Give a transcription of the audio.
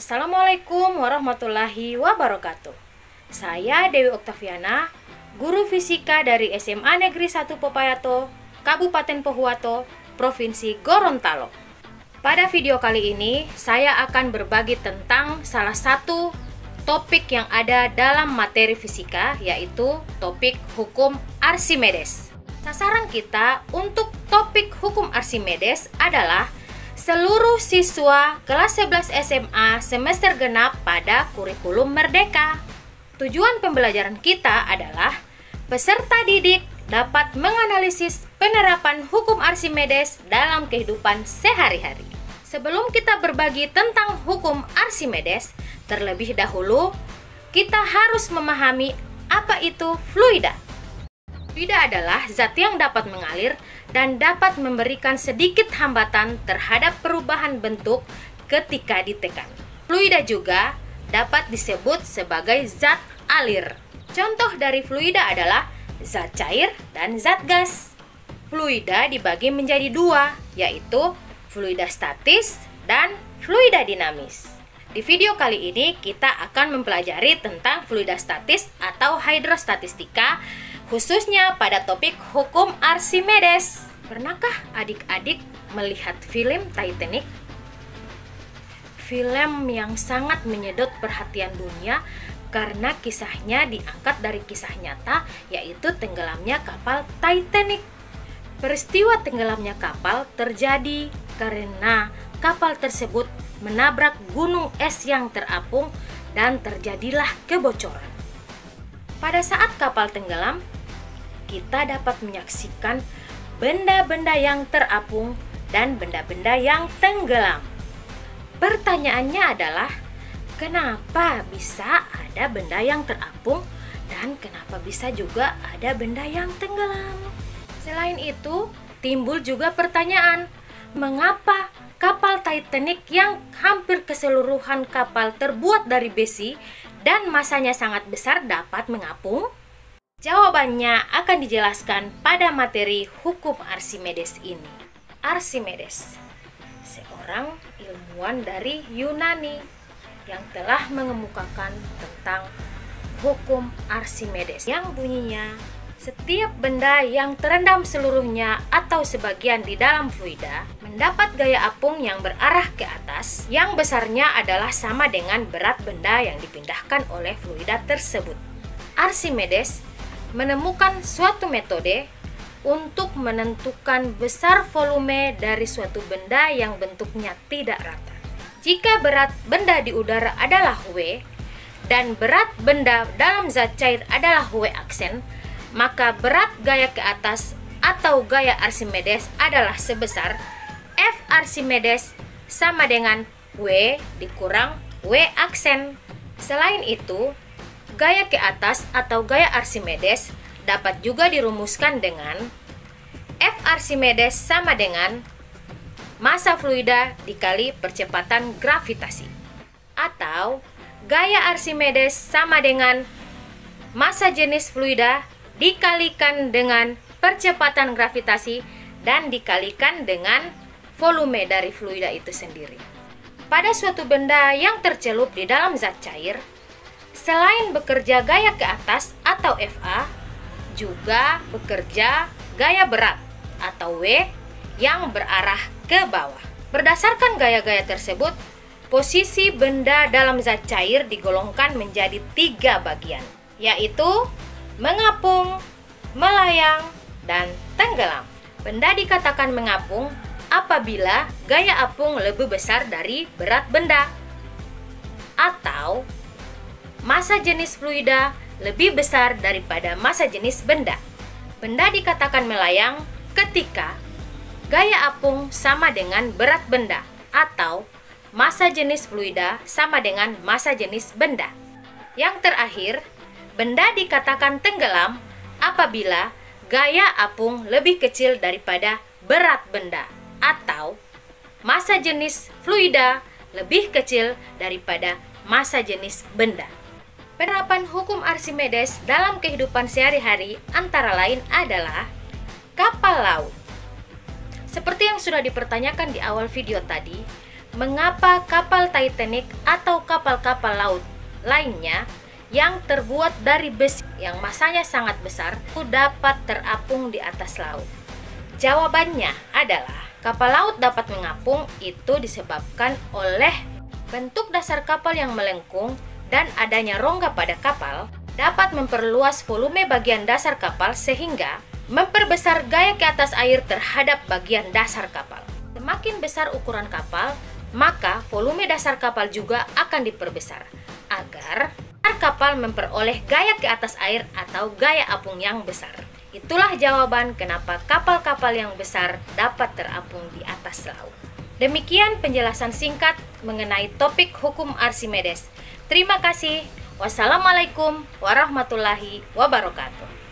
Assalamualaikum warahmatullahi wabarakatuh. Saya Dewi Oktaviana, guru fisika dari SMA Negeri 1 Popayato, Kabupaten Pohuwato, Provinsi Gorontalo. Pada video kali ini, saya akan berbagi tentang salah satu topik yang ada dalam materi fisika, yaitu topik hukum Archimedes. Sasaran kita untuk topik hukum Archimedes adalah seluruh siswa kelas 11 SMA semester genap pada kurikulum Merdeka. Tujuan pembelajaran kita adalah peserta didik dapat menganalisis penerapan hukum Archimedes dalam kehidupan sehari-hari. Sebelum kita berbagi tentang hukum Archimedes, terlebih dahulu kita harus memahami apa itu fluida. Fluida adalah zat yang dapat mengalir dan dapat memberikan sedikit hambatan terhadap perubahan bentuk ketika ditekan. Fluida juga dapat disebut sebagai zat alir. Contoh dari fluida adalah zat cair dan zat gas. Fluida dibagi menjadi dua, yaitu fluida statis dan fluida dinamis. Di video kali ini kita akan mempelajari tentang fluida statis atau hidrostatistika, khususnya pada topik hukum Archimedes. Pernahkah adik-adik melihat film Titanic? Film yang sangat menyedot perhatian dunia karena kisahnya diangkat dari kisah nyata, yaitu tenggelamnya kapal Titanic. Peristiwa tenggelamnya kapal terjadi karena kapal tersebut menabrak gunung es yang terapung dan terjadilah kebocoran. Pada saat kapal tenggelam, kita dapat menyaksikan benda-benda yang terapung dan benda-benda yang tenggelam. Pertanyaannya adalah, kenapa bisa ada benda yang terapung dan kenapa bisa juga ada benda yang tenggelam? Selain itu, timbul juga pertanyaan, mengapa kapal Titanic yang hampir keseluruhan kapal terbuat dari besi dan masanya sangat besar dapat mengapung? Jawabannya akan dijelaskan pada materi hukum Archimedes ini. Archimedes, seorang ilmuwan dari Yunani yang telah mengemukakan tentang hukum Archimedes yang bunyinya, setiap benda yang terendam seluruhnya atau sebagian di dalam fluida mendapat gaya apung yang berarah ke atas, yang besarnya adalah sama dengan berat benda yang dipindahkan oleh fluida tersebut. Archimedes menemukan suatu metode untuk menentukan besar volume dari suatu benda yang bentuknya tidak rata. Jika berat benda di udara adalah W dan berat benda dalam zat cair adalah W aksen, maka berat gaya ke atas atau gaya Archimedes adalah sebesar F Archimedes sama dengan W dikurang W aksen. Selain itu, gaya ke atas atau gaya Archimedes dapat juga dirumuskan dengan F Archimedes sama dengan massa fluida dikali percepatan gravitasi, atau gaya Archimedes sama dengan massa jenis fluida dikalikan dengan percepatan gravitasi dan dikalikan dengan volume dari fluida itu sendiri. Pada suatu benda yang tercelup di dalam zat cair, selain bekerja gaya ke atas atau FA, juga bekerja gaya berat atau W yang berarah ke bawah. Berdasarkan gaya-gaya tersebut, posisi benda dalam zat cair digolongkan menjadi 3 bagian, yaitu mengapung, melayang, dan tenggelam. Benda dikatakan mengapung apabila gaya apung lebih besar dari berat benda, atau massa jenis fluida lebih besar daripada massa jenis benda. Benda dikatakan melayang ketika gaya apung sama dengan berat benda atau massa jenis fluida sama dengan massa jenis benda. Yang terakhir, benda dikatakan tenggelam apabila gaya apung lebih kecil daripada berat benda atau massa jenis fluida lebih kecil daripada massa jenis benda. Penerapan hukum Archimedes dalam kehidupan sehari-hari antara lain adalah kapal laut. Seperti yang sudah dipertanyakan di awal video tadi, mengapa kapal Titanic atau kapal-kapal laut lainnya yang terbuat dari besi yang masanya sangat besar dapat terapung di atas laut? Jawabannya adalah kapal laut dapat mengapung itu disebabkan oleh bentuk dasar kapal yang melengkung dan adanya rongga pada kapal dapat memperluas volume bagian dasar kapal sehingga memperbesar gaya ke atas air terhadap bagian dasar kapal. Semakin besar ukuran kapal, maka volume dasar kapal juga akan diperbesar agar kapal memperoleh gaya ke atas air atau gaya apung yang besar. Itulah jawaban kenapa kapal-kapal yang besar dapat terapung di atas laut. Demikian penjelasan singkat mengenai topik hukum Archimedes. Terima kasih. Wassalamualaikum warahmatullahi wabarakatuh.